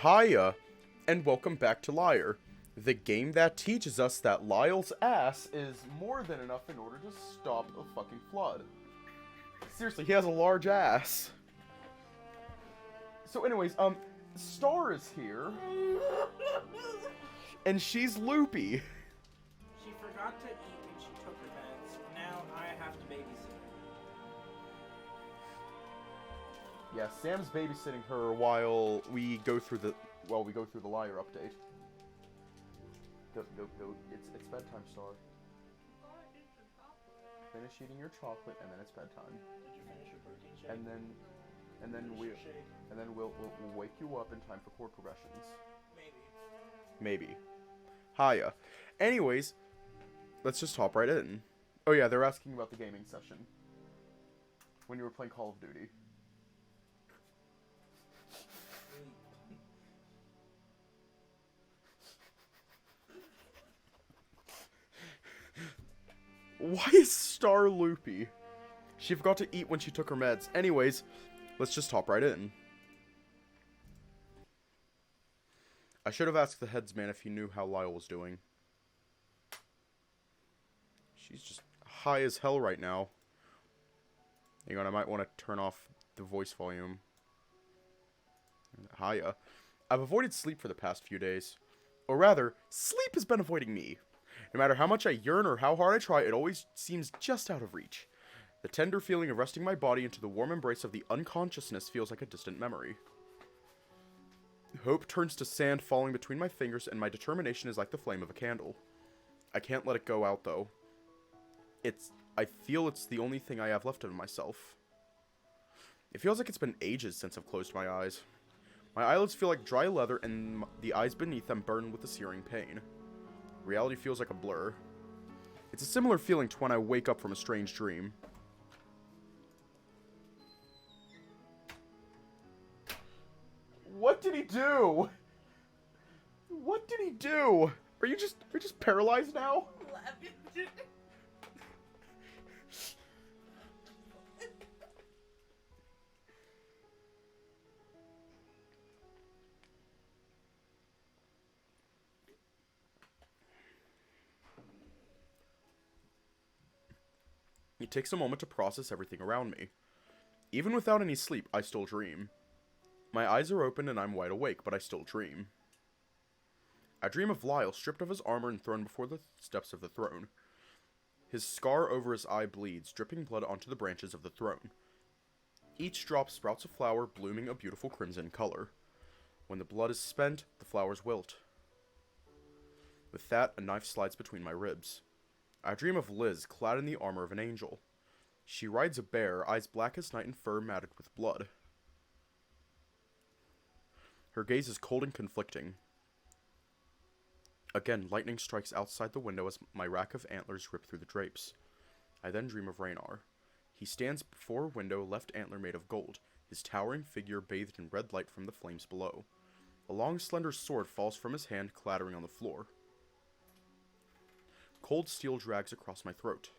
Hiya, and welcome back to Lyre, the game that teaches us that Lyle's ass is more than enough in order to stop a fucking flood. Seriously, he has a large ass. So anyways, Star is here, and she's loopy. She forgot to eat when she took her meds. Now I have to babysit her. Yeah, Sam's babysitting her while we go through the Lyre update. Go. It's bedtime, Star. Finish eating your chocolate, and then it's bedtime. Did you finish your protein shake? And then we'll wake you up in time for chord progressions. Maybe. Hiya. Anyways, let's just hop right in. Oh yeah, they're asking about the gaming session. When you were playing Call of Duty. Why is Star loopy? She forgot to eat when she took her meds. Anyways, let's just hop right in. I should have asked the headsman if he knew how Lyle was doing. She's just high as hell right now. Hang on, I might want to turn off the voice volume. Hiya. I've avoided sleep for the past few days. Or rather, sleep has been avoiding me. No matter how much I yearn or how hard I try, it always seems just out of reach. The tender feeling of resting my body into the warm embrace of the unconsciousness feels like a distant memory. Hope turns to sand falling between my fingers, and my determination is like the flame of a candle. I can't let it go out, though. I feel it's the only thing I have left of myself. It feels like it's been ages since I've closed my eyes. My eyelids feel like dry leather, and the eyes beneath them burn with a searing pain. Reality feels like a blur. It's a similar feeling to when I wake up from a strange dream. What did he do? What did he do? Are you just paralyzed now? It takes a moment to process everything around me. Even without any sleep, I still dream. My eyes are open and I'm wide awake, but I still dream. I dream of Lyle stripped of his armor and thrown before the steps of the throne. His scar over his eye bleeds, dripping blood onto the branches of the throne. Each drop sprouts a flower, blooming a beautiful crimson color. When the blood is spent, the flowers wilt. With that, a knife slides between my ribs. I dream of Liz, clad in the armor of an angel. She rides a bear, eyes black as night and fur matted with blood. Her gaze is cold and conflicting. Again, lightning strikes outside the window as my rack of antlers rip through the drapes. I then dream of Raynar. He stands before a window, left antler made of gold, his towering figure bathed in red light from the flames below. A long, slender sword falls from his hand, clattering on the floor. Cold steel drags across my throat.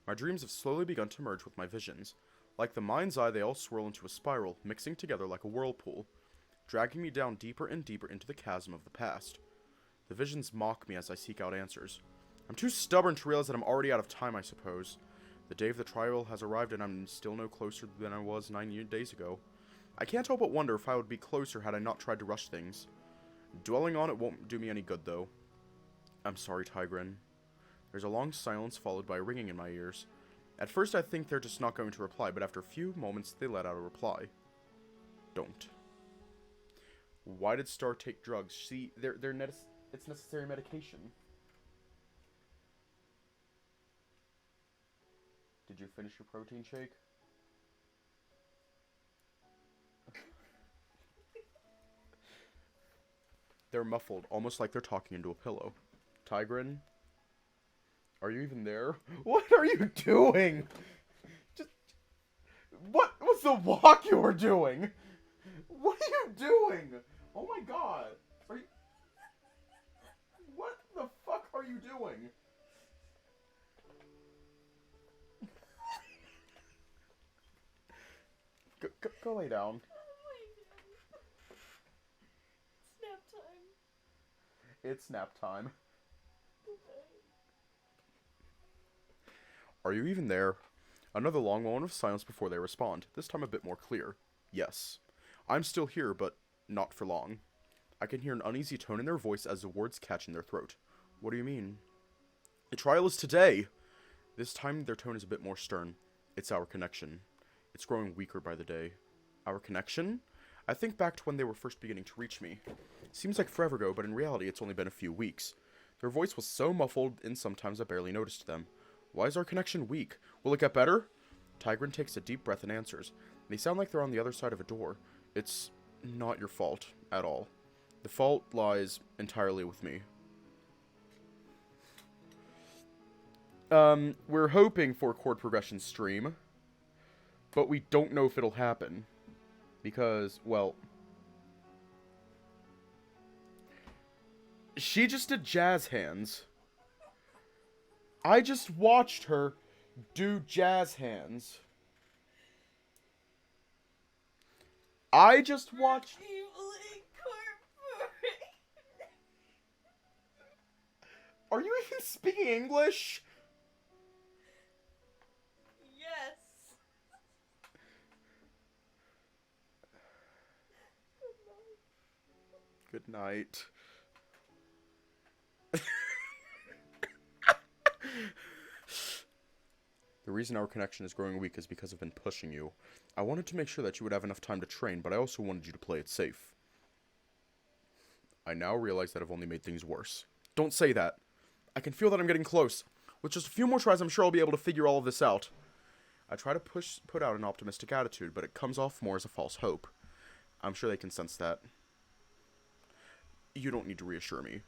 My dreams have slowly begun to merge with my visions. Like the mind's eye, they all swirl into a spiral, mixing together like a whirlpool, dragging me down deeper and deeper into the chasm of the past. The visions mock me as I seek out answers. I'm too stubborn to realize that I'm already out of time, I suppose. The day of the trial has arrived and I'm still no closer than I was 9 days ago. I can't help but wonder if I would be closer had I not tried to rush things. Dwelling on it won't do me any good, though. I'm sorry, Tigrin. There's a long silence followed by a ringing in my ears. At first I think they're just not going to reply, but after a few moments they let out a reply. Don't. Why did Star take drugs? See, it's necessary medication. Did you finish your protein shake? They're muffled, almost like they're talking into a pillow. Tigrin? Are you even there? What are you doing? What was the walk you were doing? What are you doing? Oh my god. What the fuck are you doing? Go lay down. It's nap time. Are you even there? Another long moment of silence before they respond, this time a bit more clear. Yes. I'm still here, but not for long. I can hear an uneasy tone in their voice as the words catch in their throat. What do you mean? The trial is today! This time their tone is a bit more stern. It's our connection. It's growing weaker by the day. Our connection? I think back to when they were first beginning to reach me. Seems like forever ago, but in reality it's only been a few weeks. Their voice was so muffled, and sometimes I barely noticed them. Why is our connection weak? Will it get better? Tigran takes a deep breath and answers. They sound like they're on the other side of a door. It's not your fault, at all. The fault lies entirely with me. We're hoping for a chord progression stream, but we don't know if it'll happen. Because, well, she just did jazz hands. I just watched her do jazz hands. I just watched... Are you even speaking English? Yes. Good night. The reason our connection is growing weak is because I've been pushing you. I wanted to make sure that you would have enough time to train, but I also wanted you to play it safe. I now realize that I've only made things worse. Don't say that. I can feel that I'm getting close. With just a few more tries, I'm sure I'll be able to figure all of this out. I try to put out an optimistic attitude, but it comes off more as a false hope. I'm sure they can sense that. You don't need to reassure me.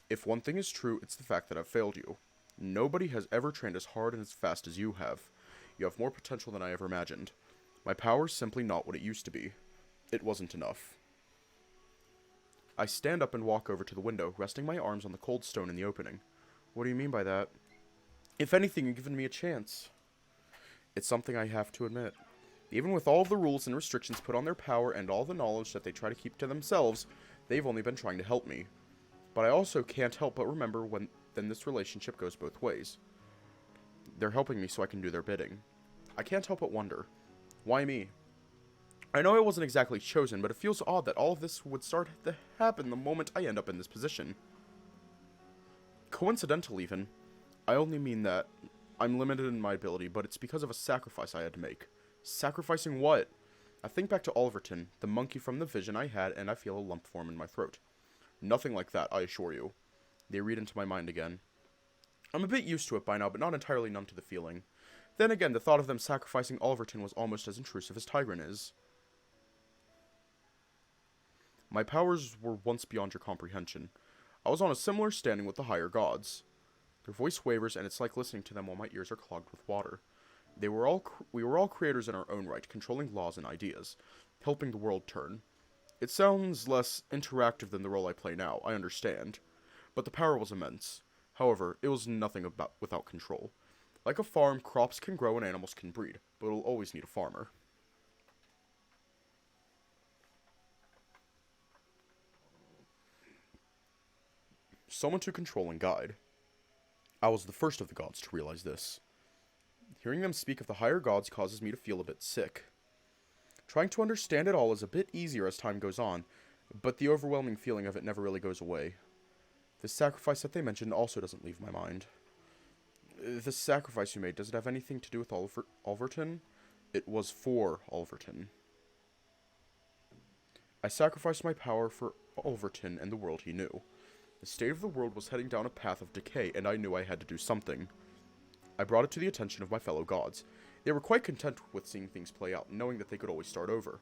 If one thing is true, it's the fact that I've failed you. Nobody has ever trained as hard and as fast as you have. You have more potential than I ever imagined. My power's simply not what it used to be. It wasn't enough. I stand up and walk over to the window, resting my arms on the cold stone in the opening. What do you mean by that? If anything, you've given me a chance. It's something I have to admit. Even with all of the rules and restrictions put on their power and all the knowledge that they try to keep to themselves, they've only been trying to help me. But I also can't help but remember then this relationship goes both ways. They're helping me so I can do their bidding. I can't help but wonder, why me? I know I wasn't exactly chosen, but it feels odd that all of this would start to happen the moment I end up in this position. Coincidental even. I only mean that I'm limited in my ability, but it's because of a sacrifice I had to make. Sacrificing what? I think back to Oliverton, the monkey from the vision I had, and I feel a lump form in my throat. Nothing like that, I assure you. They read into my mind again. I'm a bit used to it by now, but not entirely numb to the feeling. Then again, the thought of them sacrificing Oliverton was almost as intrusive as Tigran is. My powers were once beyond your comprehension. I was on a similar standing with the higher gods. Their voice wavers, and it's like listening to them while my ears are clogged with water. We were all creators in our own right, controlling laws and ideas, helping the world turn. It sounds less interactive than the role I play now, I understand. But the power was immense. However, it was nothing without control. Like a farm, crops can grow and animals can breed, but it'll always need a farmer. Someone to control and guide. I was the first of the gods to realize this. Hearing them speak of the higher gods causes me to feel a bit sick. Trying to understand it all is a bit easier as time goes on, but the overwhelming feeling of it never really goes away. The sacrifice that they mentioned also doesn't leave my mind. The sacrifice you made, does it have anything to do with Oliverton? It was for Oliverton. I sacrificed my power for Oliverton and the world he knew. The state of the world was heading down a path of decay, and I knew I had to do something. I brought it to the attention of my fellow gods. They were quite content with seeing things play out, knowing that they could always start over.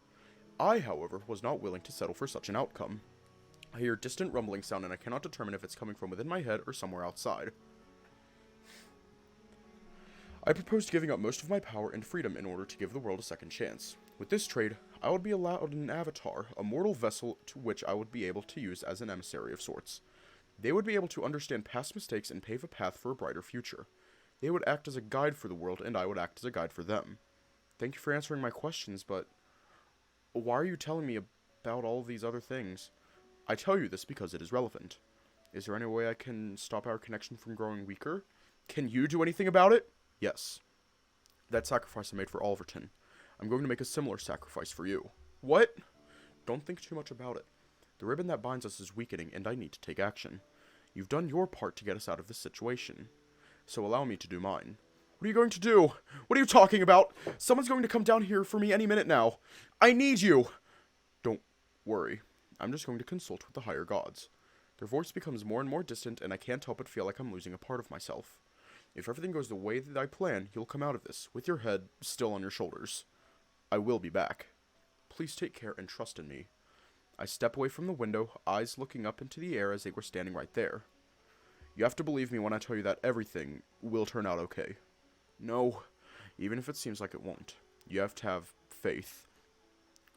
I, however, was not willing to settle for such an outcome. I hear a distant rumbling sound, and I cannot determine if it's coming from within my head or somewhere outside. I proposed giving up most of my power and freedom in order to give the world a second chance. With this trade, I would be allowed an avatar, a mortal vessel to which I would be able to use as an emissary of sorts. They would be able to understand past mistakes and pave a path for a brighter future. They would act as a guide for the world, and I would act as a guide for them. Thank you for answering my questions, but why are you telling me about all these other things? I tell you this because it is relevant. Is there any way I can stop our connection from growing weaker? Can you do anything about it? Yes. That sacrifice I made for Alverton. I'm going to make a similar sacrifice for you. What? Don't think too much about it. The ribbon that binds us is weakening, and I need to take action. You've done your part to get us out of this situation. So allow me to do mine. What are you going to do? What are you talking about? Someone's going to come down here for me any minute now. I need you! Don't worry. I'm just going to consult with the higher gods. Their voice becomes more and more distant, and I can't help but feel like I'm losing a part of myself. If everything goes the way that I plan, you'll come out of this, with your head still on your shoulders. I will be back. Please take care and trust in me. I step away from the window, eyes looking up into the air as they were standing right there. You have to believe me when I tell you that everything will turn out okay. No, even if it seems like it won't. You have to have faith.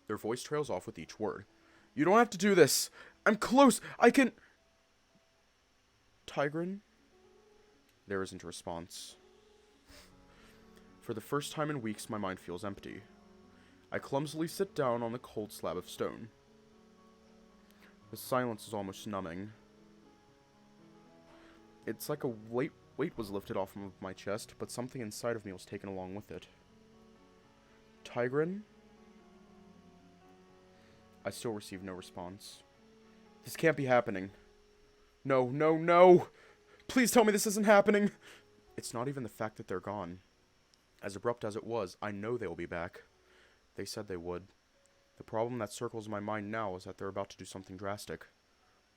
Their voice trails off with each word. You don't have to do this. I'm close. I can... Tigran? There isn't a response. For the first time in weeks, my mind feels empty. I clumsily sit down on the cold slab of stone. The silence is almost numbing. It's like a weight was lifted off of my chest, but something inside of me was taken along with it. Tigran? I still receive no response. This can't be happening. No, no, no! Please tell me this isn't happening! It's not even the fact that they're gone. As abrupt as it was, I know they will be back. They said they would. The problem that circles my mind now is that they're about to do something drastic.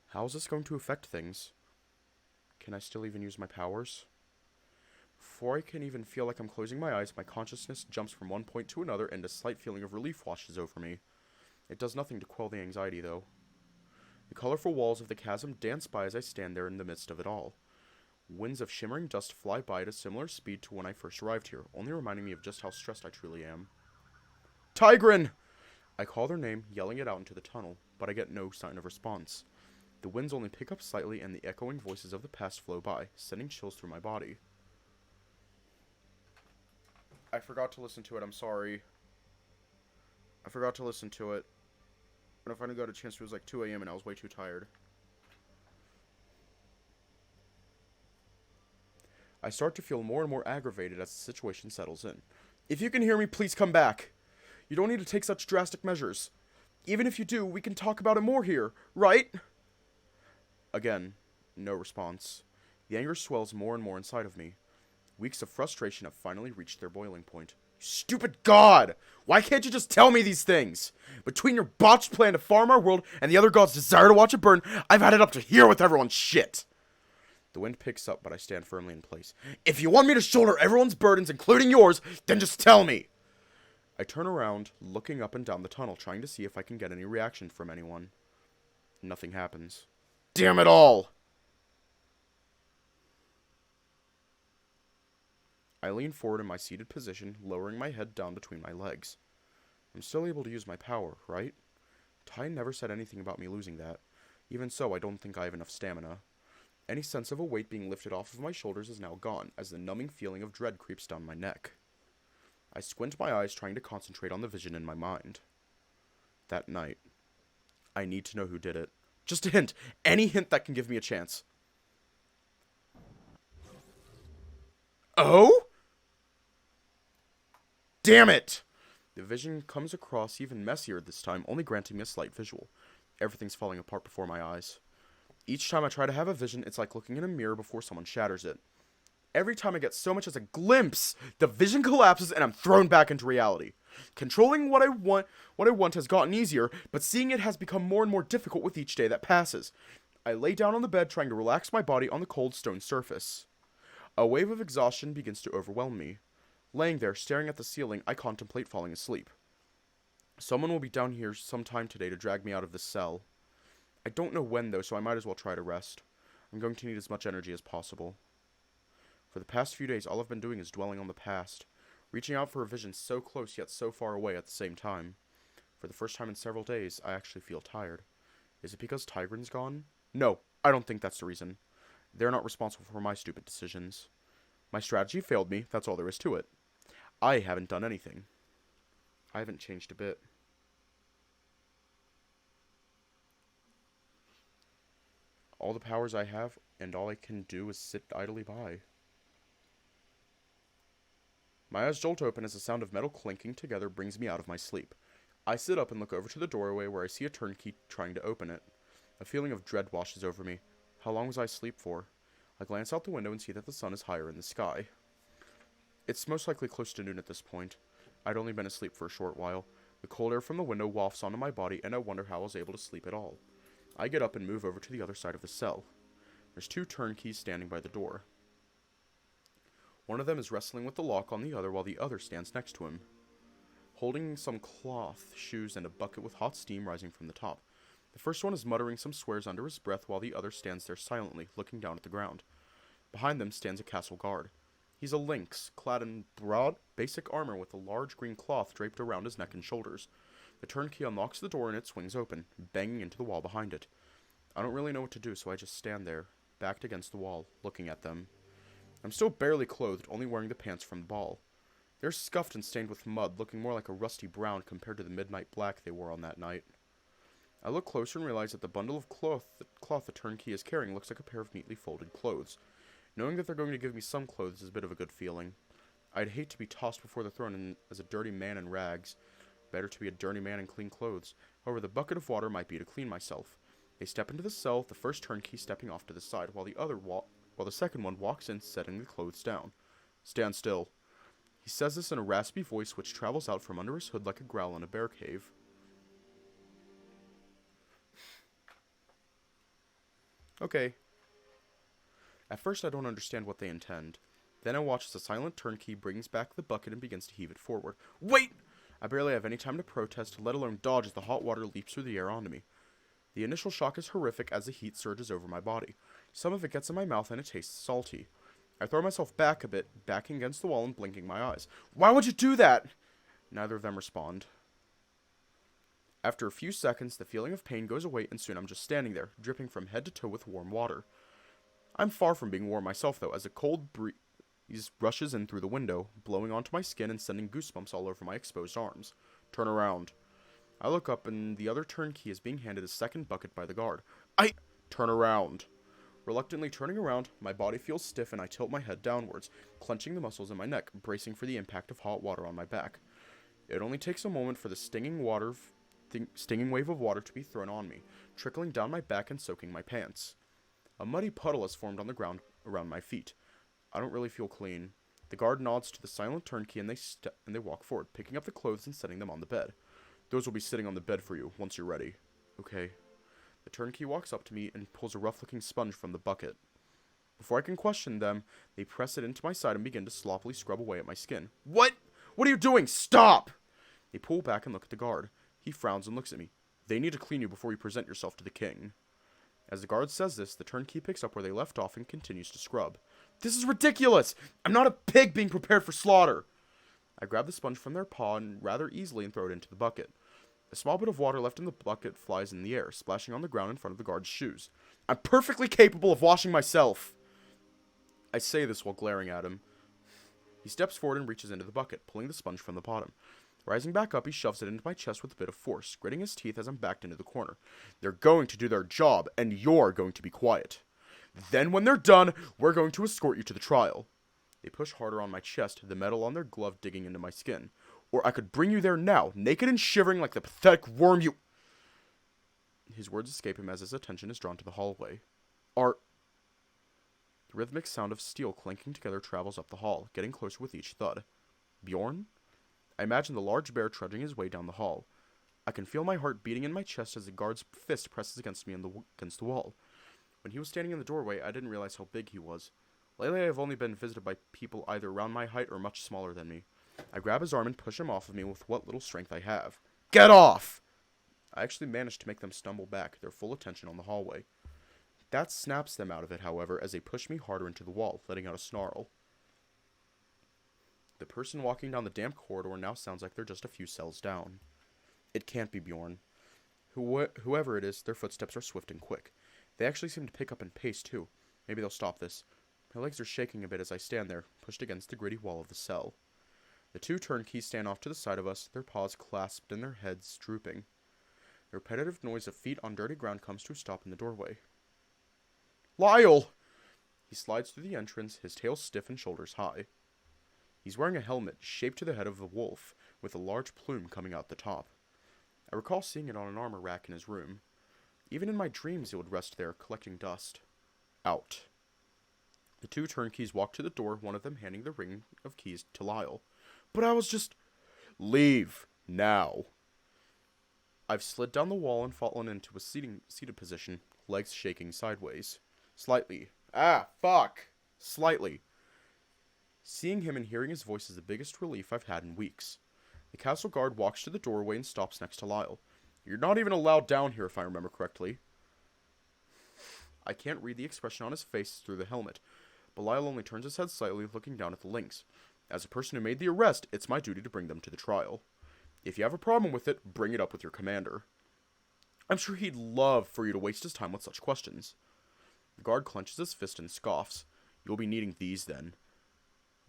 How is this going to affect things? Can I still even use my powers? Before I can even feel like I'm closing my eyes, my consciousness jumps from one point to another and a slight feeling of relief washes over me. It does nothing to quell the anxiety, though. The colorful walls of the chasm dance by as I stand there in the midst of it all. Winds of shimmering dust fly by at a similar speed to when I first arrived here, only reminding me of just how stressed I truly am. Tigran! I call their name, yelling it out into the tunnel, but I get no sign of response. The winds only pick up slightly, and the echoing voices of the past flow by, sending chills through my body. I forgot to listen to it, I'm sorry. I forgot to listen to it. When I finally got a chance, it was like 2 a.m. and I was way too tired. I start to feel more and more aggravated as the situation settles in. If you can hear me, please come back. You don't need to take such drastic measures. Even if you do, we can talk about it more here, right? Again, no response. The anger swells more and more inside of me. Weeks of frustration have finally reached their boiling point. Stupid God! Why can't you just tell me these things? Between your botched plan to farm our world and the other gods' desire to watch it burn, I've had it up to here with everyone's shit! The wind picks up, but I stand firmly in place. If you want me to shoulder everyone's burdens, including yours, then just tell me! I turn around, looking up and down the tunnel, trying to see if I can get any reaction from anyone. Nothing happens. Damn it all! I lean forward in my seated position, lowering my head down between my legs. I'm still able to use my power, right? Ty never said anything about me losing that. Even so, I don't think I have enough stamina. Any sense of a weight being lifted off of my shoulders is now gone, as the numbing feeling of dread creeps down my neck. I squint my eyes, trying to concentrate on the vision in my mind. That night. I need to know who did it. Just a hint. Any hint that can give me a chance. Oh? Damn it! The vision comes across even messier this time, only granting me a slight visual. Everything's falling apart before my eyes. Each time I try to have a vision, it's like looking in a mirror before someone shatters it. Every time I get so much as a glimpse, the vision collapses and I'm thrown back into reality. Controlling what I want has gotten easier, but seeing it has become more and more difficult with each day that passes. I lay down on the bed, trying to relax my body on the cold stone surface. A wave of exhaustion begins to overwhelm me. Laying there, staring at the ceiling, I contemplate falling asleep. Someone will be down here sometime today to drag me out of this cell. I don't know when, though, so I might as well try to rest. I'm going to need as much energy as possible. For the past few days, all I've been doing is dwelling on the past, reaching out for a vision so close yet so far away at the same time. For the first time in several days, I actually feel tired. Is it because Tigran's gone? No, I don't think that's the reason. They're not responsible for my stupid decisions. My strategy failed me, that's all there is to it. I haven't done anything. I haven't changed a bit. all the powers I have, and all I can do is sit idly by. My eyes jolt open as the sound of metal clinking together brings me out of my sleep. I sit up and look over to the doorway where I see a turnkey trying to open it. A feeling of dread washes over me. How long was I asleep for? I glance out the window and see that the sun is higher in the sky. It's most likely close to noon at this point. I'd only been asleep for a short while. The cold air from the window wafts onto my body, and I wonder how I was able to sleep at all. I get up and move over to the other side of the cell. There's 2 turnkeys standing by the door. One of them is wrestling with the lock on the other while the other stands next to him, holding some cloth, shoes, and a bucket with hot steam rising from the top. The first one is muttering some swears under his breath while the other stands there silently, looking down at the ground. Behind them stands a castle guard. He's a lynx, clad in broad, basic armor with a large green cloth draped around his neck and shoulders. The turnkey unlocks the door and it swings open, banging into the wall behind it. I don't really know what to do, so I just stand there, backed against the wall, looking at them. I'm still barely clothed, only wearing the pants from the ball. They're scuffed and stained with mud, looking more like a rusty brown compared to the midnight black they wore on that night. I look closer and realize that the bundle of cloth the turnkey is carrying looks like a pair of neatly folded clothes. Knowing that they're going to give me some clothes is a bit of a good feeling. I'd hate to be tossed before the throne as a dirty man in rags. Better to be a dirty man in clean clothes. However, the bucket of water might be to clean myself. They step into the cell, the first turnkey stepping off to the side, while the second one walks in, setting the clothes down. Stand still. He says this in a raspy voice which travels out from under his hood like a growl in a bear cave. Okay. At first I don't understand what they intend. Then I watch as the silent turnkey brings back the bucket and begins to heave it forward. Wait! I barely have any time to protest, let alone dodge as the hot water leaps through the air onto me. The initial shock is horrific as the heat surges over my body. Some of it gets in my mouth and it tastes salty. I throw myself back a bit, backing against the wall and blinking my eyes. Why would you do that? Neither of them respond. After a few seconds, the feeling of pain goes away and soon I'm just standing there, dripping from head to toe with warm water. I'm far from being warm myself though, as a cold breeze rushes in through the window, blowing onto my skin and sending goosebumps all over my exposed arms. Turn around. I look up and the other turnkey is being handed a second bucket by the guard. Turn around. Reluctantly turning around, my body feels stiff and I tilt my head downwards, clenching the muscles in my neck, bracing for the impact of hot water on my back. It only takes a moment for the stinging wave of water to be thrown on me, trickling down my back and soaking my pants. A muddy puddle has formed on the ground around my feet. I don't really feel clean. The guard nods to the silent turnkey and they walk forward, picking up the clothes and setting them on the bed. Those will be sitting on the bed for you once you're ready. Okay. The turnkey walks up to me and pulls a rough-looking sponge from the bucket. Before I can question them, they press it into my side and begin to sloppily scrub away at my skin. What? What are you doing? Stop! They pull back and look at the guard. He frowns and looks at me. They need to clean you before you present yourself to the king. As the guard says this, the turnkey picks up where they left off and continues to scrub. This is ridiculous! I'm not a pig being prepared for slaughter! I grab the sponge from their paw and rather easily and throw it into the bucket. A small bit of water left in the bucket flies in the air, splashing on the ground in front of the guard's shoes. I'm perfectly capable of washing myself! I say this while glaring at him. He steps forward and reaches into the bucket, pulling the sponge from the bottom. Rising back up, he shoves it into my chest with a bit of force, gritting his teeth as I'm backed into the corner. They're going to do their job, and you're going to be quiet. Then when they're done, we're going to escort you to the trial. They push harder on my chest, the metal on their glove digging into my skin. Or I could bring you there now, naked and shivering like the pathetic worm you... His words escape him as his attention is drawn to the hallway. The rhythmic sound of steel clanking together travels up the hall, getting closer with each thud. Bjorn? I imagine the large bear trudging his way down the hall. I can feel my heart beating in my chest as the guard's fist presses against me against the wall. When he was standing in the doorway, I didn't realize how big he was. Lately, I have only been visited by people either around my height or much smaller than me. I grab his arm and push him off of me with what little strength I have. Get off! I actually managed to make them stumble back, their full attention on the hallway. That snaps them out of it, however, as they push me harder into the wall, letting out a snarl. The person walking down the damp corridor now sounds like they're just a few cells down. It can't be Bjorn. Whoever it is, their footsteps are swift and quick. They actually seem to pick up in pace, too. Maybe they'll stop this. My legs are shaking a bit as I stand there, pushed against the gritty wall of the cell. The 2 turnkeys stand off to the side of us, their paws clasped and their heads drooping. The repetitive noise of feet on dirty ground comes to a stop in the doorway. Lyle! He slides through the entrance, his tail stiff and shoulders high. He's wearing a helmet shaped to the head of a wolf, with a large plume coming out the top. I recall seeing it on an armor rack in his room. Even in my dreams it would rest there, collecting dust. Out. The two turnkeys walked to the door, one of them handing the ring of keys to Lyle. But I was just... Leave. Now. I've slid down the wall and fallen into a seated position, legs shaking sideways. Slightly. Ah, fuck! Slightly. Seeing him and hearing his voice is the biggest relief I've had in weeks. The castle guard walks to the doorway and stops next to Lyle. You're not even allowed down here, if I remember correctly. I can't read the expression on his face through the helmet, but Lyle only turns his head slightly, looking down at the links. As a person who made the arrest, it's my duty to bring them to the trial. If you have a problem with it, bring it up with your commander. I'm sure he'd love for you to waste his time with such questions. The guard clenches his fist and scoffs. You'll be needing these then.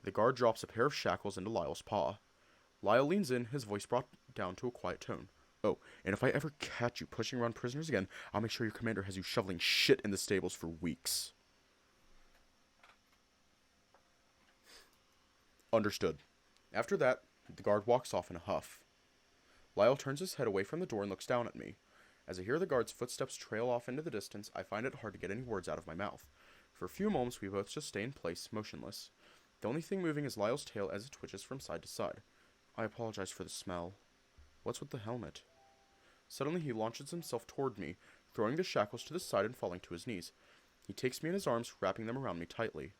The guard drops a pair of shackles into Lyle's paw. Lyle leans in, his voice brought down to a quiet tone. Oh, and if I ever catch you pushing around prisoners again, I'll make sure your commander has you shoveling shit in the stables for weeks. Understood. After that, the guard walks off in a huff. Lyle turns his head away from the door and looks down at me. As I hear the guard's footsteps trail off into the distance, I find it hard to get any words out of my mouth. For a few moments, we both just stay in place, motionless. The only thing moving is Lyle's tail as it twitches from side to side. I apologize for the smell. What's with the helmet? Suddenly, he launches himself toward me, throwing the shackles to the side and falling to his knees. He takes me in his arms, wrapping them around me tightly.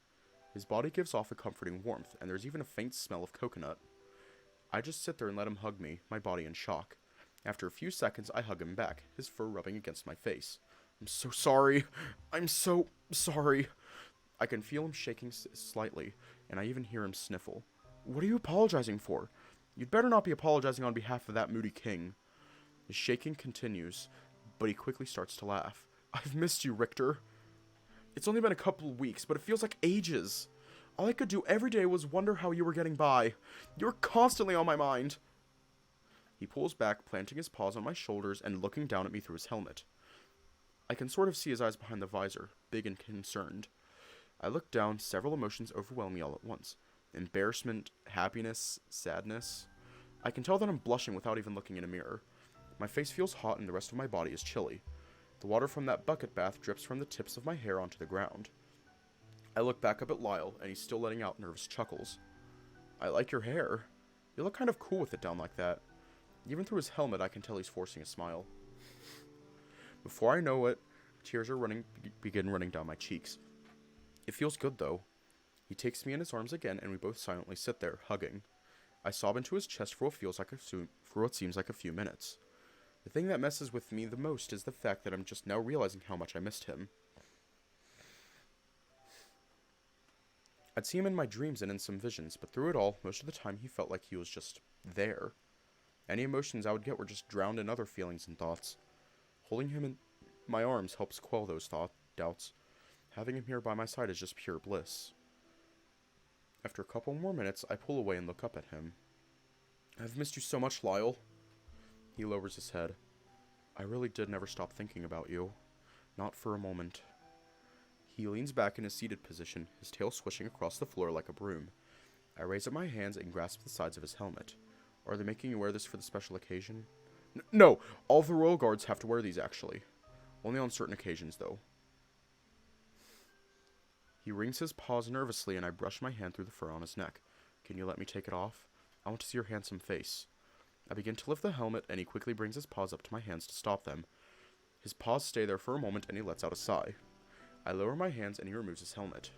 His body gives off a comforting warmth, and there's even a faint smell of coconut. I just sit there and let him hug me, my body in shock. After a few seconds, I hug him back, his fur rubbing against my face. I'm so sorry. I'm so sorry. I can feel him shaking slightly, and I even hear him sniffle. What are you apologizing for? You'd better not be apologizing on behalf of that moody king. His shaking continues, but he quickly starts to laugh. I've missed you, Richter. It's only been a couple of weeks, but it feels like ages. All I could do every day was wonder how you were getting by. You were constantly on my mind. He pulls back, planting his paws on my shoulders and looking down at me through his helmet. I can sort of see his eyes behind the visor, big and concerned. I look down, several emotions overwhelm me all at once. Embarrassment, happiness, sadness. I can tell that I'm blushing without even looking in a mirror. My face feels hot and the rest of my body is chilly. The water from that bucket bath drips from the tips of my hair onto the ground. I look back up at Lyle, and he's still letting out nervous chuckles. I like your hair. You look kind of cool with it down like that. Even through his helmet, I can tell he's forcing a smile. Before I know it, tears begin running down my cheeks. It feels good, though. He takes me in his arms again, and we both silently sit there, hugging. I sob into his chest for what seems like a few minutes. The thing that messes with me the most is the fact that I'm just now realizing how much I missed him. I'd see him in my dreams and in some visions, but through it all, most of the time he felt like he was just there. Any emotions I would get were just drowned in other feelings and thoughts. Holding him in my arms helps quell those doubts. Having him here by my side is just pure bliss. After a couple more minutes, I pull away and look up at him. I've missed you so much, Lyle. He lowers his head. I really did never stop thinking about you. Not for a moment. He leans back in his seated position, his tail swishing across the floor like a broom. I raise up my hands and grasp the sides of his helmet. Are they making you wear this for the special occasion? No, all of the royal guards have to wear these, actually. Only on certain occasions, though. He wrings his paws nervously, and I brush my hand through the fur on his neck. Can you let me take it off? I want to see your handsome face. I begin to lift the helmet, and he quickly brings his paws up to my hands to stop them. His paws stay there for a moment, and he lets out a sigh. I lower my hands, and he removes his helmet.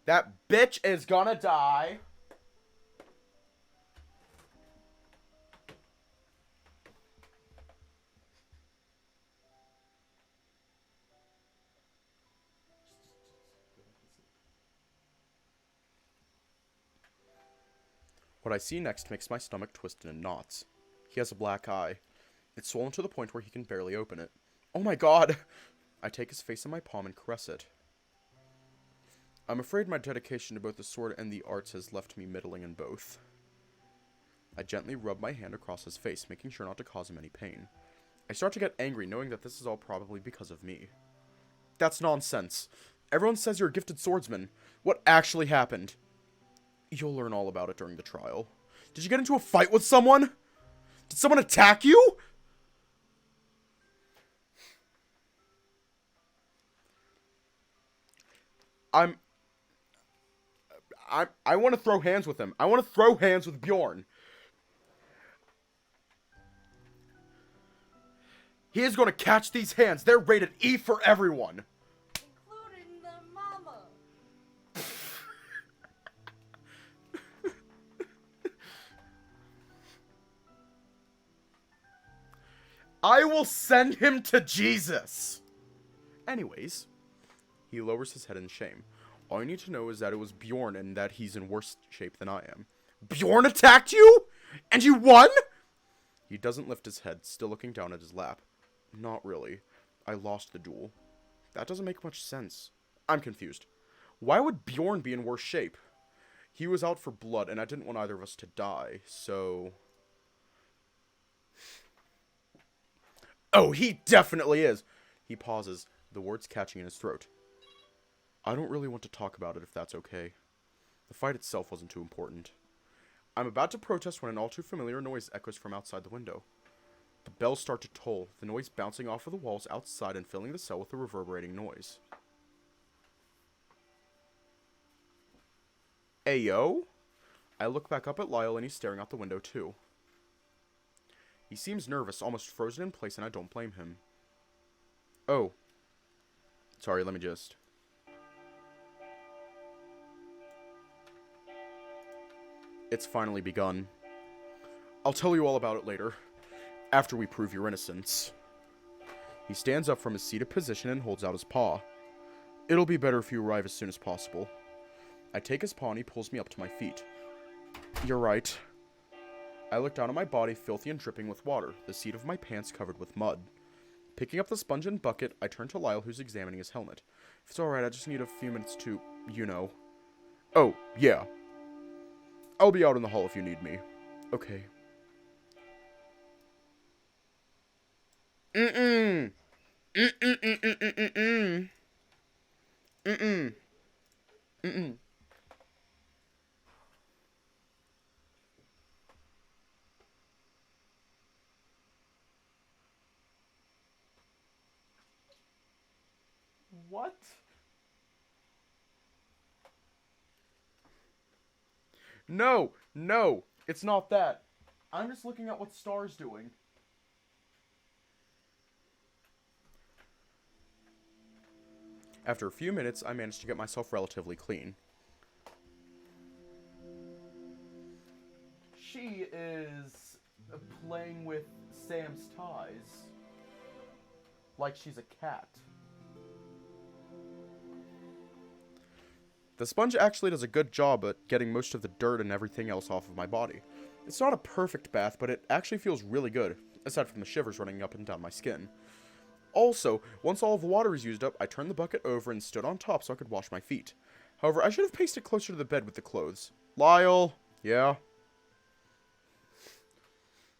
That bitch is gonna die. What I see next makes my stomach twist into knots. He has a black eye. It's swollen to the point where he can barely open it. Oh my god! I take his face in my palm and caress it. I'm afraid my dedication to both the sword and the arts has left me middling in both. I gently rub my hand across his face, making sure not to cause him any pain. I start to get angry, knowing that this is all probably because of me. That's nonsense. Everyone says you're a gifted swordsman. What actually happened? You'll learn all about it during the trial. Did you get into a fight with someone? Did someone attack you? I want to throw hands with him. I want to throw hands with Bjorn. He is going to catch these hands. They're rated E for everyone. Including the mama. I will send him to Jesus. Anyways, he lowers his head in shame. All you need to know is that it was Bjorn and that he's in worse shape than I am. Bjorn attacked you? And you won? He doesn't lift his head, still looking down at his lap. Not really. I lost the duel. That doesn't make much sense. I'm confused. Why would Bjorn be in worse shape? He was out for blood, and I didn't want either of us to die, so... Oh, he definitely is! He pauses, the words catching in his throat. I don't really want to talk about it if that's okay. The fight itself wasn't too important. I'm about to protest when an all too familiar noise echoes from outside the window. The bells start to toll, the noise bouncing off of the walls outside and filling the cell with a reverberating noise. Ayo? I look back up at Lyre and he's staring out the window too. He seems nervous, almost frozen in place, and I don't blame him. Oh. Sorry, let me just... It's finally begun. I'll tell you all about it later, after we prove your innocence. He stands up from his seated position and holds out his paw. It'll be better if you arrive as soon as possible. I take his paw and he pulls me up to my feet. You're right. I look down at my body, filthy and dripping with water, the seat of my pants covered with mud. Picking up the sponge and bucket, I turn to Lyre, who's examining his helmet. If it's alright, I just need a few minutes to, you know. Oh, yeah. I'll be out in the hall if you need me. Okay. Mm-mm. Mm-mm-mm-mm-mm-mm. Mm-mm. Mm-mm. What? No, no, it's not that. I'm just looking at what Star's doing. After a few minutes, I managed to get myself relatively clean. She is playing with Sam's ties. Like she's a cat. The sponge actually does a good job at getting most of the dirt and everything else off of my body. It's not a perfect bath, but it actually feels really good, aside from the shivers running up and down my skin. Also, once all of the water is used up, I turned the bucket over and stood on top so I could wash my feet. However, I should have pasted closer to the bed with the clothes. Lyle! Yeah?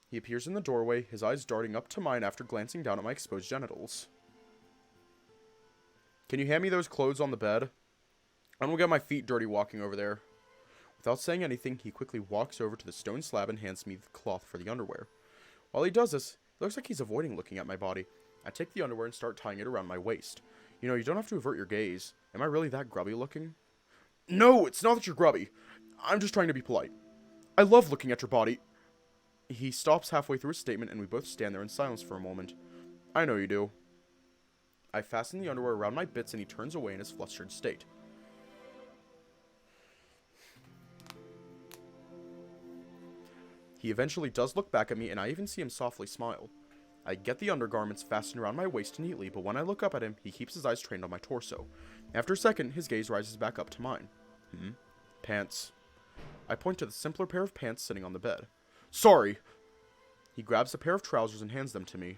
He appears in the doorway, his eyes darting up to mine after glancing down at my exposed genitals. Can you hand me those clothes on the bed? I don't get my feet dirty walking over there. Without saying anything, he quickly walks over to the stone slab and hands me the cloth for the underwear. While he does this, it looks like he's avoiding looking at my body. I take the underwear and start tying it around my waist. You know, you don't have to avert your gaze. Am I really that grubby looking? No, it's not that you're grubby. I'm just trying to be polite. I love looking at your body. He stops halfway through his statement and we both stand there in silence for a moment. I know you do. I fasten the underwear around my bits and he turns away in his flustered state. He eventually does look back at me, and I even see him softly smile. I get the undergarments fastened around my waist neatly, but when I look up at him, he keeps his eyes trained on my torso. After a second, his gaze rises back up to mine. Pants. I point to the simpler pair of pants sitting on the bed. Sorry! He grabs a pair of trousers and hands them to me.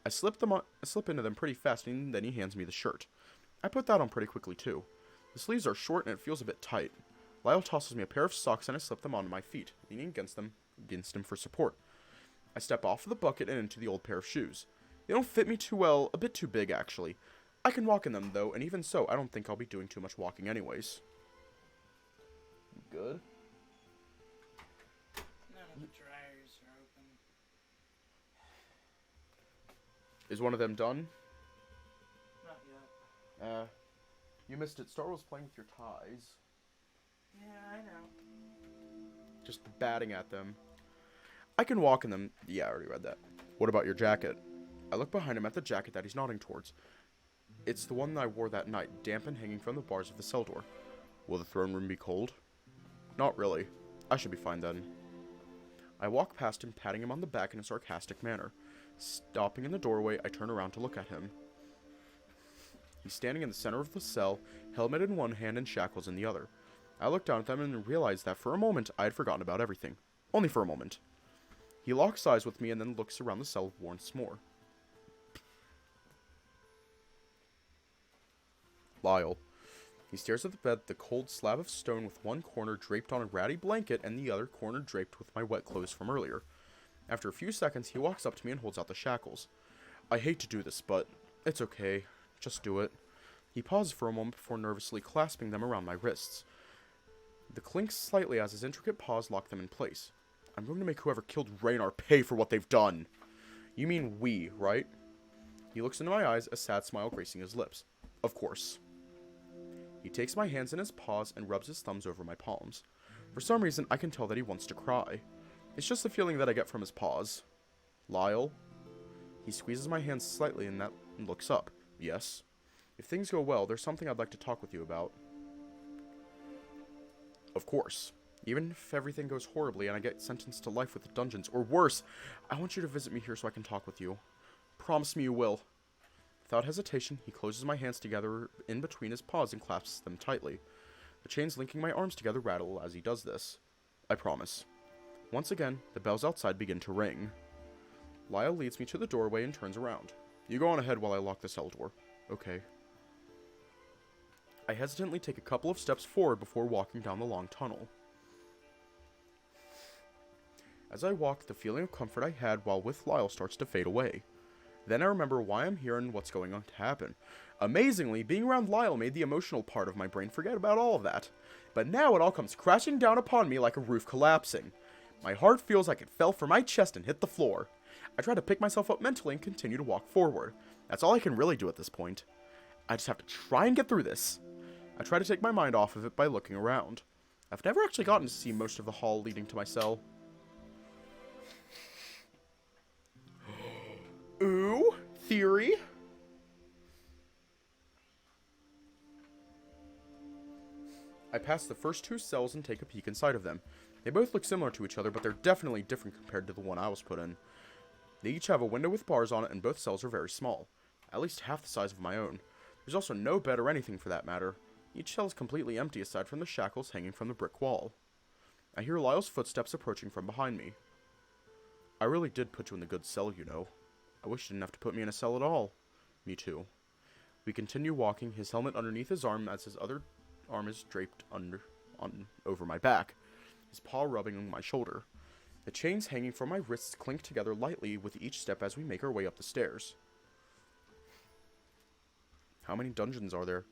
I slip into them pretty fast, and then he hands me the shirt. I put that on pretty quickly, too. The sleeves are short, and it feels a bit tight. Lyre tosses me a pair of socks, and I slip them onto my feet, leaning against him for support. I step off of the bucket and into the old pair of shoes. They don't fit me too well, a bit too big, actually. I can walk in them, though, and even so, I don't think I'll be doing too much walking anyways. Good? None of the dryers are open. Is one of them done? Not yet. You missed it. Star Wars playing with your ties. Yeah, I know. Just batting at them. I can walk in them. Yeah, I already read that. What about your jacket? I look behind him at the jacket that he's nodding towards. It's the one that I wore that night, damp and hanging from the bars of the cell door. Will the throne room be cold? Not really. I should be fine then. I walk past him, patting him on the back in a sarcastic manner. Stopping in the doorway, I turn around to look at him. He's standing in the center of the cell, helmet in one hand and shackles in the other. I look down at them and realize that for a moment I had forgotten about everything. Only for a moment. He locks eyes with me and then looks around the cell once more. Lyle. He stares at the bed, the cold slab of stone with one corner draped on a ratty blanket and the other corner draped with my wet clothes from earlier. After a few seconds, he walks up to me and holds out the shackles. I hate to do this, but it's okay. Just do it. He pauses for a moment before nervously clasping them around my wrists. The clinks slightly as his intricate paws lock them in place. I'm going to make whoever killed Raynar pay for what they've done. You mean we, right? He looks into my eyes, a sad smile gracing his lips. Of course. He takes my hands in his paws and rubs his thumbs over my palms. For some reason, I can tell that he wants to cry. It's just the feeling that I get from his paws. Lyle? He squeezes my hands slightly and looks up. Yes? If things go well, there's something I'd like to talk with you about. Of course. Even if everything goes horribly and I get sentenced to life with the dungeons, or worse, I want you to visit me here so I can talk with you. Promise me you will. Without hesitation, he closes my hands together in between his paws and clasps them tightly. The chains linking my arms together rattle as he does this. I promise. Once again, the bells outside begin to ring. Lyle leads me to the doorway and turns around. You go on ahead while I lock the cell door. Okay. I hesitantly take a couple of steps forward before walking down the long tunnel. As I walk, the feeling of comfort I had while with Lyle starts to fade away. Then I remember why I'm here and what's going on to happen. Amazingly, being around Lyle made the emotional part of my brain forget about all of that. But now it all comes crashing down upon me like a roof collapsing. My heart feels like it fell from my chest and hit the floor. I try to pick myself up mentally and continue to walk forward. That's all I can really do at this point. I just have to try and get through this. I try to take my mind off of it by looking around. I've never actually gotten to see most of the hall leading to my cell. Ooh, theory. I pass the first two cells and take a peek inside of them. They both look similar to each other, but they're definitely different compared to the one I was put in. They each have a window with bars on it, and both cells are very small. At least half the size of my own. There's also no bed or anything for that matter. Each cell is completely empty aside from the shackles hanging from the brick wall. I hear Lyle's footsteps approaching from behind me. I really did put you in the good cell, you know. I wish you didn't have to put me in a cell at all. Me too. We continue walking, his helmet underneath his arm as his other arm is draped over my back, his paw rubbing on my shoulder. The chains hanging from my wrists clink together lightly with each step as we make our way up the stairs. How many dungeons are there?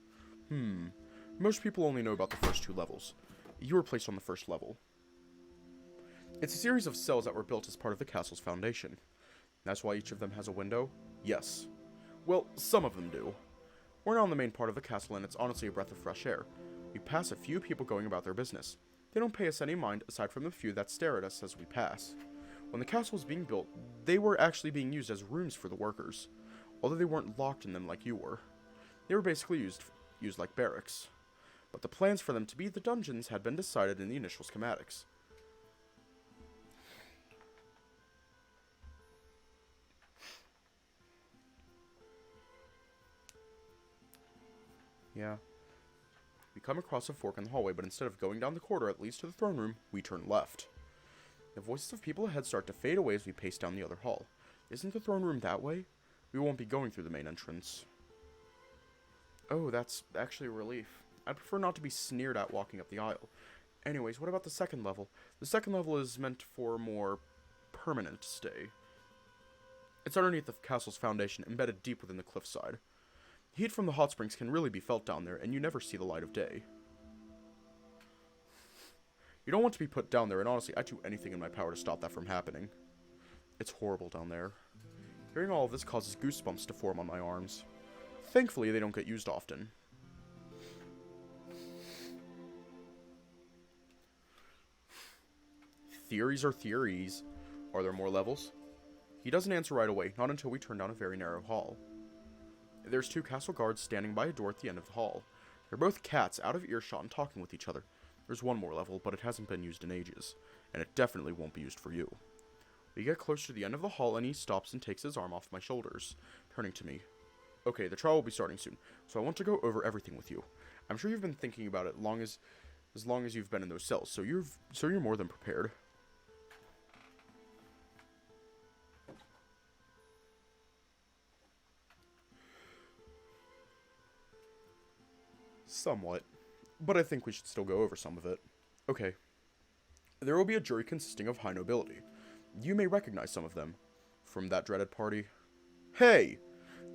Most people only know about the first two levels. You were placed on the first level. It's a series of cells that were built as part of the castle's foundation. That's why each of them has a window? Yes. Well, some of them do. We're now in the main part of the castle and it's honestly a breath of fresh air. We pass a few people going about their business. They don't pay us any mind aside from the few that stare at us as we pass. When the castle was being built, they were actually being used as rooms for the workers, although they weren't locked in them like you were. They were basically used like barracks. But the plans for them to be the dungeons had been decided in the initial schematics. Yeah. We come across a fork in the hallway, but instead of going down the corridor that leads to the throne room, we turn left. The voices of people ahead start to fade away as we pace down the other hall. Isn't the throne room that way? We won't be going through the main entrance. Oh, that's actually a relief. I'd prefer not to be sneered at walking up the aisle. Anyways, what about the second level? The second level is meant for more permanent stay. It's underneath the castle's foundation, embedded deep within the cliffside. Heat from the hot springs can really be felt down there, and you never see the light of day. You don't want to be put down there, and honestly, I'd do anything in my power to stop that from happening. It's horrible down there. Hearing all of this causes goosebumps to form on my arms. Thankfully, they don't get used often. Theories are theories. Are there more levels? He doesn't answer right away, not until we turn down a very narrow hall. There's 2 castle guards standing by a door at the end of the hall. They're both cats, out of earshot and talking with each other. There's one more level, but it hasn't been used in ages, and it definitely won't be used for you. We get close to the end of the hall, and he stops and takes his arm off my shoulders, turning to me. Okay, the trial will be starting soon, so I want to go over everything with you. I'm sure you've been thinking about it as long as you've been in those cells, so you're more than prepared. Somewhat, but I think we should still go over some of it. Okay. There will be a jury consisting of high nobility. You may recognize some of them from that dreaded party. Hey!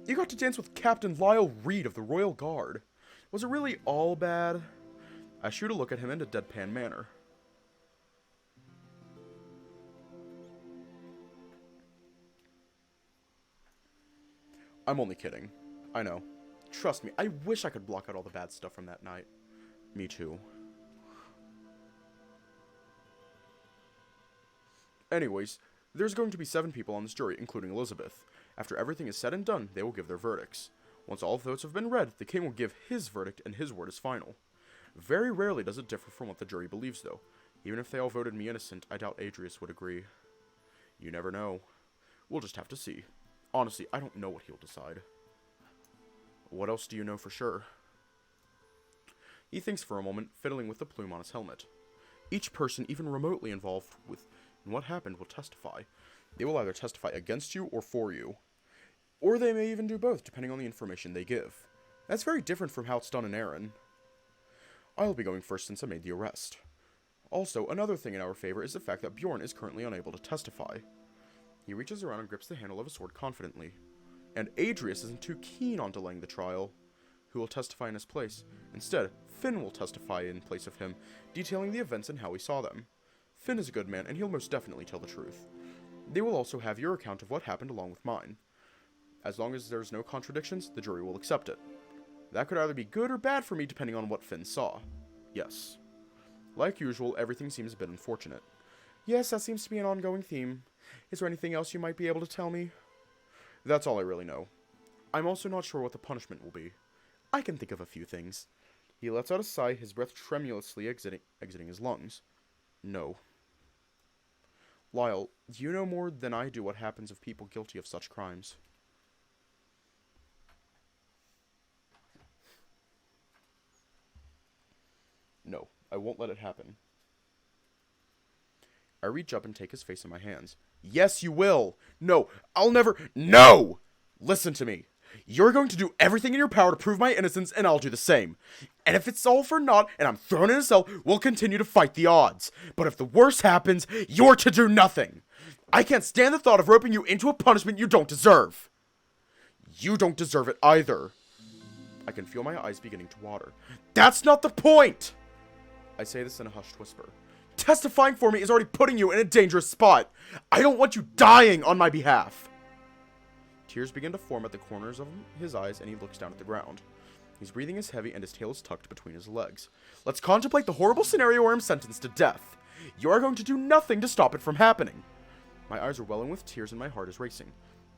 You got to dance with Captain Lyle Reed of the Royal Guard. Was it really all bad? I shoot a look at him in a deadpan manner. I'm only kidding. I know. Trust me, I wish I could block out all the bad stuff from that night. Me too. Anyways, there's going to be 7 people on this jury, including Elizabeth. After everything is said and done, they will give their verdicts. Once all votes have been read, the king will give his verdict, and his word is final. Very rarely does it differ from what the jury believes, though. Even if they all voted me innocent, I doubt Adrius would agree. You never know. We'll just have to see. Honestly, I don't know what he'll decide. What else do you know for sure? He thinks for a moment, fiddling with the plume on his helmet. Each person even remotely involved in what happened will testify. They will either testify against you or for you. Or they may even do both, depending on the information they give. That's very different from how it's done in Eren. I'll be going first since I made the arrest. Also, another thing in our favor is the fact that Bjorn is currently unable to testify. He reaches around and grips the handle of a sword confidently. And Adrius isn't too keen on delaying the trial. Who will testify in his place? Instead, Finn will testify in place of him, detailing the events and how he saw them. Finn is a good man, and he'll most definitely tell the truth. They will also have your account of what happened along with mine. As long as there's no contradictions, the jury will accept it. That could either be good or bad for me depending on what Finn saw. Yes. Like usual, everything seems a bit unfortunate. Yes, that seems to be an ongoing theme. Is there anything else you might be able to tell me? That's all I really know. I'm also not sure what the punishment will be. I can think of a few things. He lets out a sigh, his breath tremulously exiting his lungs. No. Lyle, do you know more than I do what happens of people guilty of such crimes? No, I won't let it happen. I reach up and take his face in my hands. Yes, you will! No, I'll never— No! Listen to me. You're going to do everything in your power to prove my innocence, and I'll do the same. And if it's all for naught, and I'm thrown in a cell, we'll continue to fight the odds. But if the worst happens, you're to do nothing. I can't stand the thought of roping you into a punishment you don't deserve. You don't deserve it either. I can feel my eyes beginning to water. That's not the point! I say this in a hushed whisper. Testifying for me is already putting you in a dangerous spot. I don't want you dying on my behalf. Tears begin to form at the corners of his eyes, and he looks down at the ground. His breathing is heavy, and his tail is tucked between his legs. Let's contemplate the horrible scenario where I'm sentenced to death. You are going to do nothing to stop it from happening. My eyes are welling with tears, and my heart is racing.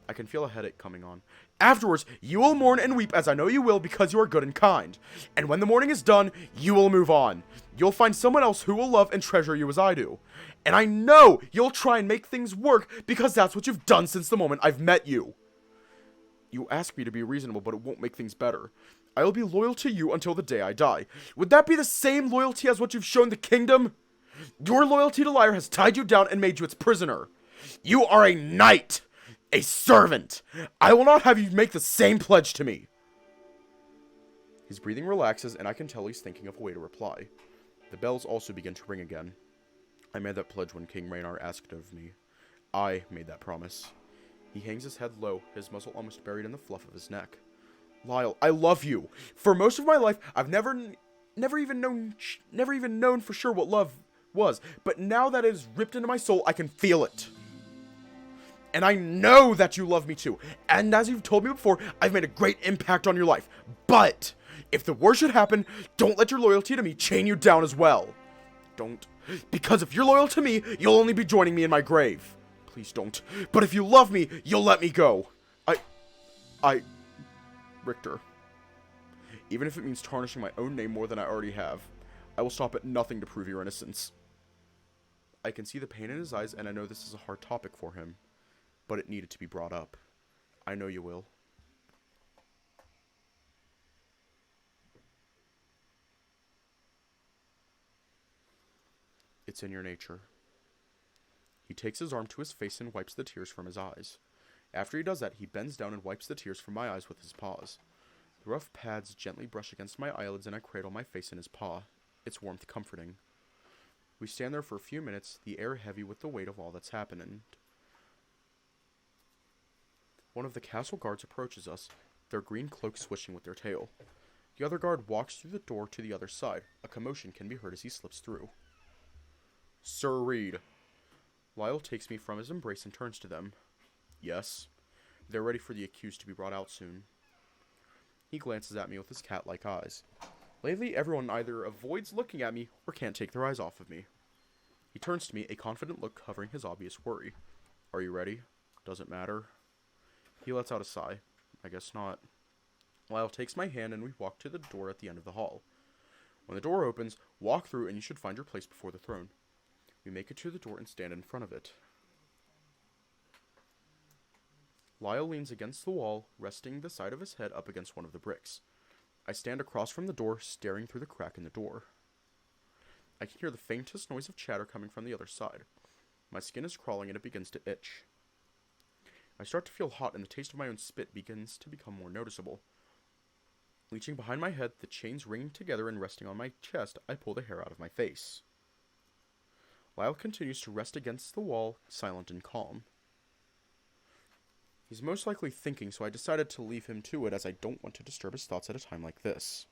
I can feel a headache coming on. Afterwards, you will mourn and weep, as I know you will, because you are good and kind. And when the mourning is done, you will move on. You'll find someone else who will love and treasure you as I do. And I know you'll try and make things work, because that's what you've done since the moment I've met you. You ask me to be reasonable, but it won't make things better. I will be loyal to you until the day I die. Would that be the same loyalty as what you've shown the kingdom? Your loyalty to Lyre has tied you down and made you its prisoner. You are a knight, a servant. I will not have you make the same pledge to me. His breathing relaxes, and I can tell he's thinking of a way to reply. The bells also begin to ring again. I made that pledge when King Raynar asked it of me. I made that promise. He hangs his head low, his muzzle almost buried in the fluff of his neck. Lyle, I love you. For most of my life, I've never even known for sure what love was. But now that it is ripped into my soul, I can feel it. And I know that you love me too. And as you've told me before, I've made a great impact on your life. But if the worst should happen, don't let your loyalty to me chain you down as well. Don't. Because if you're loyal to me, you'll only be joining me in my grave. Please don't. But if you love me, you'll let me go. Richter. Even if it means tarnishing my own name more than I already have, I will stop at nothing to prove your innocence. I can see the pain in his eyes, and I know this is a hard topic for him. But it needed to be brought up. I know you will. It's in your nature. He takes his arm to his face and wipes the tears from his eyes. After he does that, he bends down and wipes the tears from my eyes with his paws. The rough pads gently brush against my eyelids and I cradle my face in his paw, its warmth comforting. We stand there for a few minutes, the air heavy with the weight of all that's happening. One of the castle guards approaches us, their green cloaks swishing with their tail. The other guard walks through the door to the other side. A commotion can be heard as he slips through. Sir Reed. Lyle takes me from his embrace and turns to them. Yes. They're ready for the accused to be brought out soon. He glances at me with his cat-like eyes. Lately, everyone either avoids looking at me or can't take their eyes off of me. He turns to me, a confident look covering his obvious worry. Are you ready? Doesn't matter. He lets out a sigh. I guess not. Lyle takes my hand and we walk to the door at the end of the hall. When the door opens, walk through and you should find your place before the throne. We make it to the door and stand in front of it. Lyle leans against the wall, resting the side of his head up against one of the bricks. I stand across from the door, staring through the crack in the door. I can hear the faintest noise of chatter coming from the other side. My skin is crawling and it begins to itch. I start to feel hot and the taste of my own spit begins to become more noticeable. Reaching behind my head, the chains ringing together and resting on my chest, I pull the hair out of my face. Lyle continues to rest against the wall, silent and calm. He's most likely thinking, so I decided to leave him to it as I don't want to disturb his thoughts at a time like this.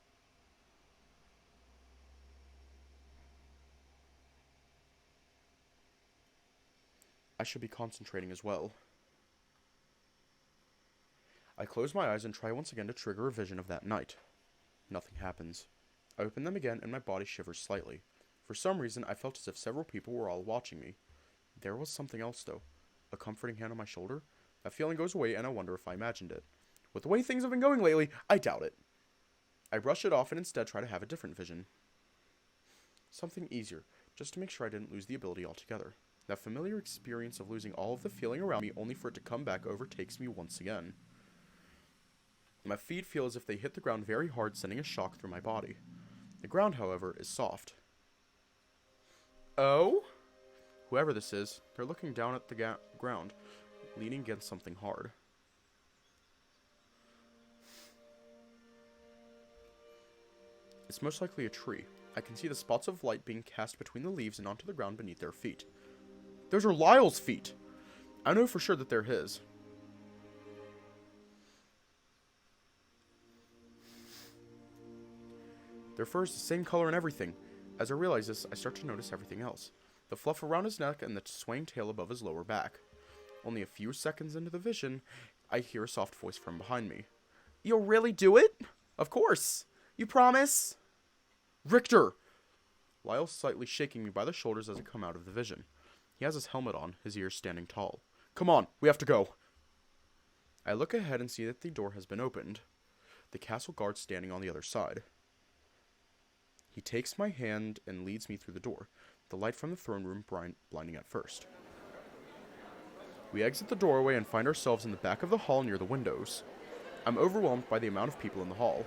I should be concentrating as well. I close my eyes and try once again to trigger a vision of that night. Nothing happens. I open them again and my body shivers slightly. For some reason, I felt as if several people were all watching me. There was something else, though. A comforting hand on my shoulder. That feeling goes away, and I wonder if I imagined it. With the way things have been going lately, I doubt it. I brush it off and instead try to have a different vision. Something easier, just to make sure I didn't lose the ability altogether. That familiar experience of losing all of the feeling around me only for it to come back overtakes me once again. My feet feel as if they hit the ground very hard, sending a shock through my body. The ground, however, is soft. Oh? Whoever this is, they're looking down at the ground, leaning against something hard. It's most likely a tree. I can see the spots of light being cast between the leaves and onto the ground beneath their feet. Those are Lyle's feet! I know for sure that they're his. Their fur is the same color and everything. As I realize this, I start to notice everything else. The fluff around his neck and the swaying tail above his lower back. Only a few seconds into the vision, I hear a soft voice from behind me. You'll really do it? Of course. You promise? Richter! Lyle's slightly shaking me by the shoulders as I come out of the vision. He has his helmet on, his ears standing tall. Come on, we have to go. I look ahead and see that the door has been opened. The castle guard standing on the other side. He takes my hand and leads me through the door, the light from the throne room blinding at first. We exit the doorway and find ourselves in the back of the hall near the windows. I'm overwhelmed by the amount of people in the hall.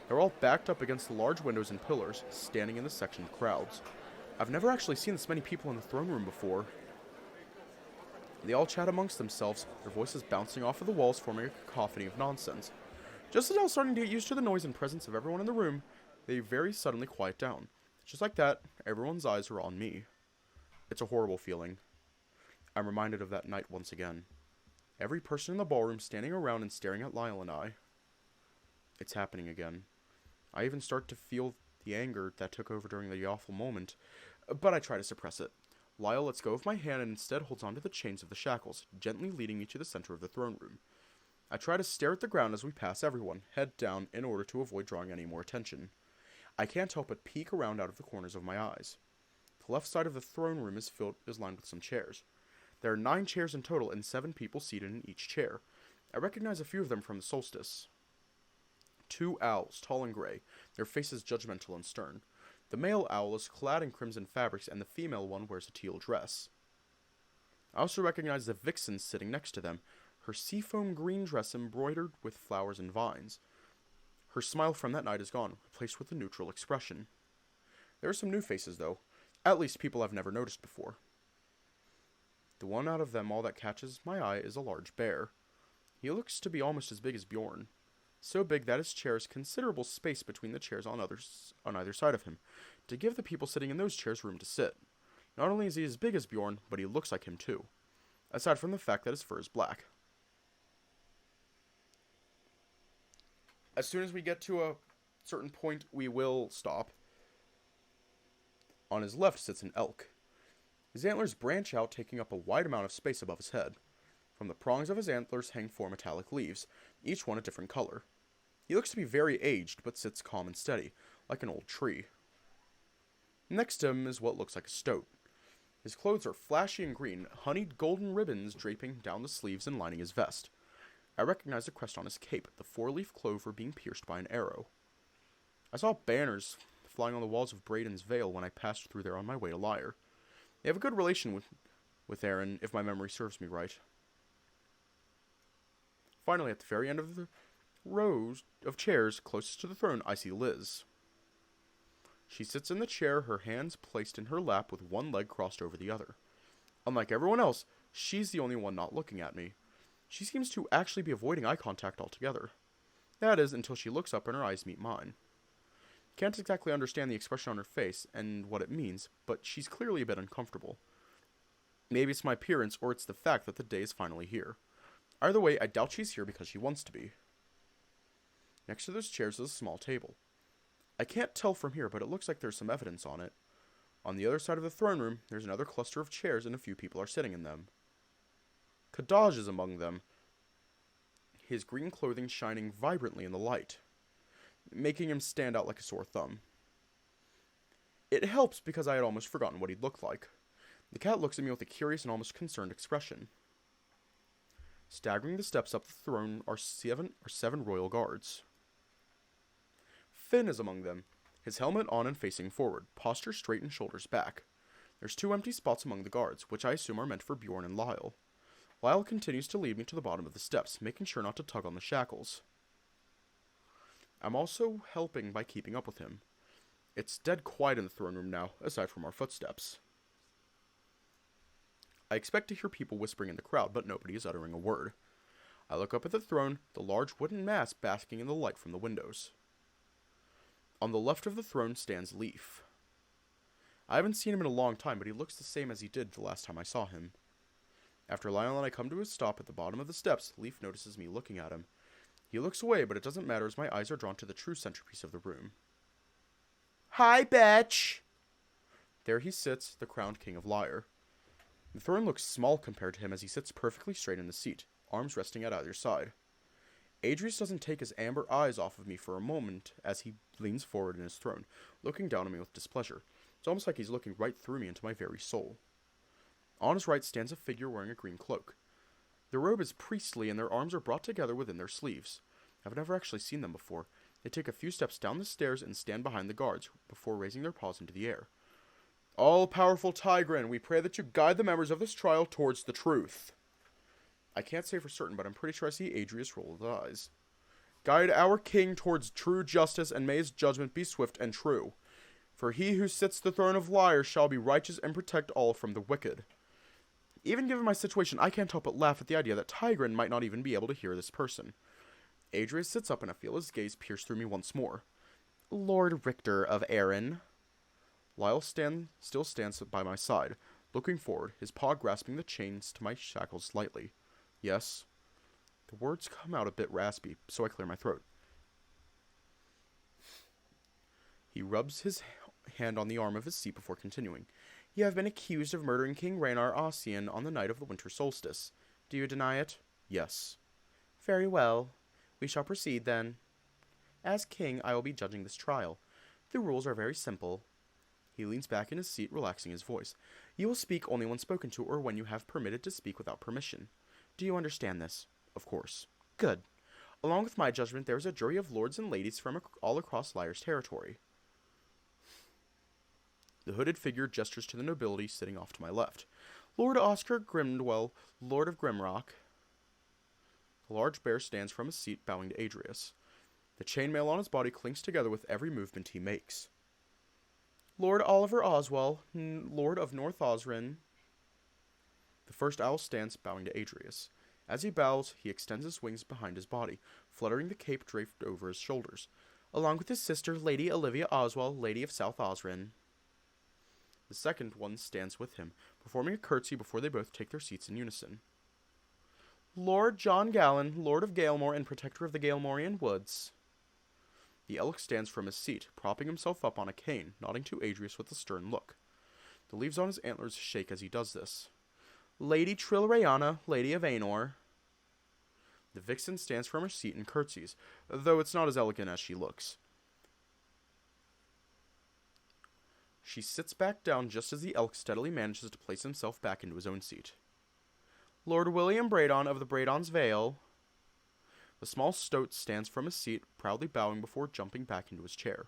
They're all backed up against the large windows and pillars, standing in the section of crowds. I've never actually seen this many people in the throne room before. They all chat amongst themselves, their voices bouncing off of the walls, forming a cacophony of nonsense. Just as I was starting to get used to the noise and presence of everyone in the room, they very suddenly quiet down. Just like that, everyone's eyes are on me. It's a horrible feeling. I'm reminded of that night once again. Every person in the ballroom standing around and staring at Lyre and I. It's happening again. I even start to feel the anger that took over during the awful moment, but I try to suppress it. Lyre lets go of my hand and instead holds onto the chains of the shackles, gently leading me to the center of the throne room. I try to stare at the ground as we pass everyone, head down, in order to avoid drawing any more attention. I can't help but peek around out of the corners of my eyes. The left side of the throne room is lined with some chairs. There are 9 chairs in total and 7 people seated in each chair. I recognize a few of them from the solstice. 2 owls, tall and gray, their faces judgmental and stern. The male owl is clad in crimson fabrics and the female one wears a teal dress. I also recognize the vixen sitting next to them, her seafoam green dress embroidered with flowers and vines. Her smile from that night is gone, replaced with a neutral expression. There are some new faces, though. At least people I've never noticed before. The one out of them all that catches my eye is a large bear. He looks to be almost as big as Bjorn. So big that his chair has considerable space between the chairs on either side of him, to give the people sitting in those chairs room to sit. Not only is he as big as Bjorn, but he looks like him too, aside from the fact that his fur is black. As soon as we get to a certain point, we will stop. On his left sits an elk. His antlers branch out, taking up a wide amount of space above his head. From the prongs of his antlers hang 4 metallic leaves, each one a different color. He looks to be very aged, but sits calm and steady, like an old tree. Next to him is what looks like a stoat. His clothes are flashy and green, honeyed golden ribbons draping down the sleeves and lining his vest. I recognize the crest on his cape, the 4-leaf clover being pierced by an arrow. I saw banners flying on the walls of Brayden's Vale when I passed through there on my way to Lyre. They have a good relation with Eren, if my memory serves me right. Finally, at the very end of the rows of chairs closest to the throne, I see Liz. She sits in the chair, her hands placed in her lap with one leg crossed over the other. Unlike everyone else, she's the only one not looking at me. She seems to actually be avoiding eye contact altogether. That is, until she looks up and her eyes meet mine. Can't exactly understand the expression on her face and what it means, but she's clearly a bit uncomfortable. Maybe it's my appearance, or it's the fact that the day is finally here. Either way, I doubt she's here because she wants to be. Next to those chairs is a small table. I can't tell from here, but it looks like there's some evidence on it. On the other side of the throne room, there's another cluster of chairs and a few people are sitting in them. Kadaj is among them, his green clothing shining vibrantly in the light, making him stand out like a sore thumb. It helps because I had almost forgotten what he'd look like. The cat looks at me with a curious and almost concerned expression. Staggering the steps up the throne are seven royal guards. Finn is among them, his helmet on and facing forward, posture straight and shoulders back. There's 2 empty spots among the guards, which I assume are meant for Bjorn and Lyre. Lyre continues to lead me to the bottom of the steps, making sure not to tug on the shackles. I'm also helping by keeping up with him. It's dead quiet in the throne room now, aside from our footsteps. I expect to hear people whispering in the crowd, but nobody is uttering a word. I look up at the throne, the large wooden mass basking in the light from the windows. On the left of the throne stands Leaf. I haven't seen him in a long time, but he looks the same as he did the last time I saw him. After Lyre and I come to a stop at the bottom of the steps, Leaf notices me looking at him. He looks away, but it doesn't matter as my eyes are drawn to the true centerpiece of the room. Hi, Betch! There he sits, the crowned king of Lyre. The throne looks small compared to him as he sits perfectly straight in the seat, arms resting at either side. Adrius doesn't take his amber eyes off of me for a moment as he leans forward in his throne, looking down on me with displeasure. It's almost like he's looking right through me into my very soul. On his right stands a figure wearing a green cloak. Their robe is priestly and their arms are brought together within their sleeves. I've never actually seen them before. They take a few steps down the stairs and stand behind the guards before raising their paws into the air. All-powerful Tigran, we pray that you guide the members of this trial towards the truth. I can't say for certain, but I'm pretty sure I see Adrius roll his eyes. Guide our king towards true justice, and may his judgment be swift and true. For he who sits the throne of Lyre shall be righteous and protect all from the wicked. Even given my situation, I can't help but laugh at the idea that Tigran might not even be able to hear this person. Adrius sits up and I feel his gaze pierce through me once more. Lord Richter of Eren. Lyle still stands by my side, looking forward, his paw grasping the chains to my shackles lightly. Yes. The words come out a bit raspy, so I clear my throat. He rubs his hand on the arm of his seat before continuing. You have been accused of murdering King Raynar Ossian on the night of the winter solstice. Do you deny it? Yes. Very well. We shall proceed then. As king, I will be judging this trial. The rules are very simple. He leans back in his seat, relaxing his voice. You will speak only when spoken to or when you have permitted to speak without permission. Do you understand this? Of course. Good. Along with my judgment, there is a jury of lords and ladies from all across Lyre's territory. The hooded figure gestures to the nobility sitting off to my left. Lord Oscar Grimdwell, Lord of Grimrock. The large bear stands from his seat, bowing to Adrius. The chainmail on his body clinks together with every movement he makes. Lord Oliver Oswell, Lord of North Osrin. The first owl stands, bowing to Adrius. As he bows, he extends his wings behind his body, fluttering the cape draped over his shoulders, along with his sister, Lady Olivia Oswell, Lady of South Osrin. The second one stands with him, performing a curtsy before they both take their seats in unison. Lord John Gallen, Lord of Galemore and Protector of the Galemorian Woods. The elk stands from his seat, propping himself up on a cane, nodding to Adrius with a stern look. The leaves on his antlers shake as he does this. Lady Trilrayana, Lady of Aenor. The vixen stands from her seat and curtsies, though it's not as elegant as she looks. She sits back down just as the elk steadily manages to place himself back into his own seat. Lord William Braedon of the Braedon's Vale. The small stoat stands from his seat, proudly bowing before jumping back into his chair.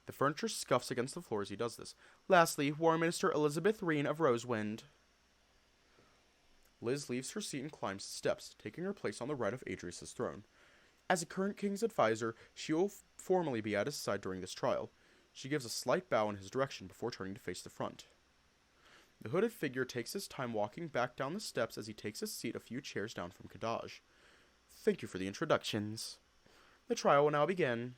The furniture scuffs against the floor as he does this. Lastly, War Minister Elizabeth Reen of Rosewind. Liz leaves her seat and climbs the steps, taking her place on the right of Adrius' throne. As a current king's advisor, she will formally be at his side during this trial. She gives a slight bow in his direction before turning to face the front. The hooded figure takes his time walking back down the steps as he takes his seat a few chairs down from Kadaj. Thank you for the introductions. The trial will now begin.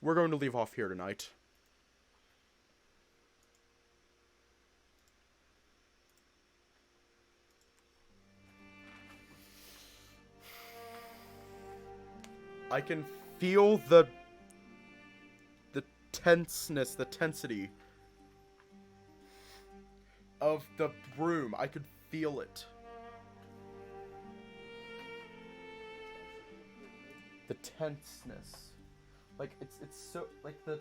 We're going to leave off here tonight. I can feel the tenseness, the tensity of the room. I could feel it. The tenseness. Like, it's so, like, the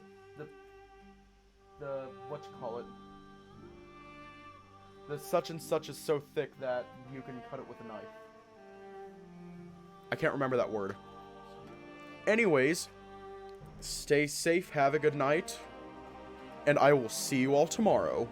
whatchamacallit. The such and such is so thick that you can cut it with a knife. I can't remember that word. Anyways, stay safe, have a good night, and I will see you all tomorrow.